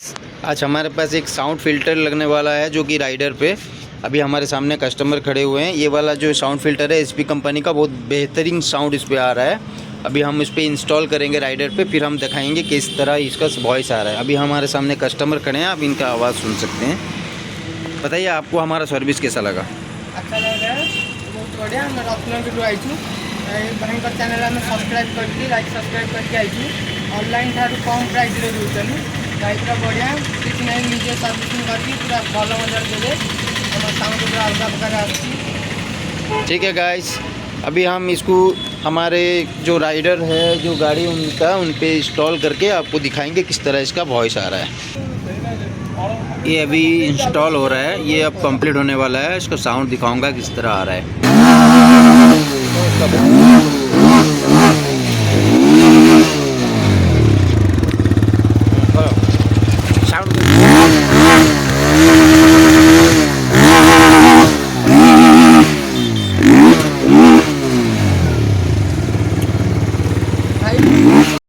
आज हमारे पास एक साउंड फ़िल्टर लगने वाला है जो कि राइडर पे अभी हमारे सामने कस्टमर खड़े हुए हैं। ये वाला जो साउंड फ़िल्टर है एचपी कंपनी का, बहुत बेहतरीन साउंड इस पे आ रहा है। अभी हम इस पे इंस्टॉल करेंगे राइडर पे, फिर हम दिखाएंगे किस तरह इसका वॉइस आ रहा है। अभी हमारे सामने कस्टमर खड़े हैं, आप इनका आवाज़ सुन सकते हैं। बताइए आपको हमारा सर्विस कैसा लगा? अच्छा लग रहा है, बहुत बढ़िया। मैं रत्नगिरी आई भाई चैनल में सब्सक्राइब करके लाइक सब्सक्राइब करके आई ऑनलाइन ठार कम प्राइस रे दूसरी बाइक बढ़िया किसी ना निजे सर्विसिंग करके पूरा भल मजा देवे साउंड पूरा अलग प्रकार आती। ठीक है गाइस, अभी हम इसको हमारे जो राइडर है जो गाड़ी उनका उन पे इंस्टॉल करके आपको दिखाएंगे किस तरह इसका वॉइस आ रहा है। ये अभी इंस्टॉल हो रहा है, ये अब कंप्लीट होने वाला है। इसका साउंड दिखाऊंगा किस तरह आ रहा है। साउंड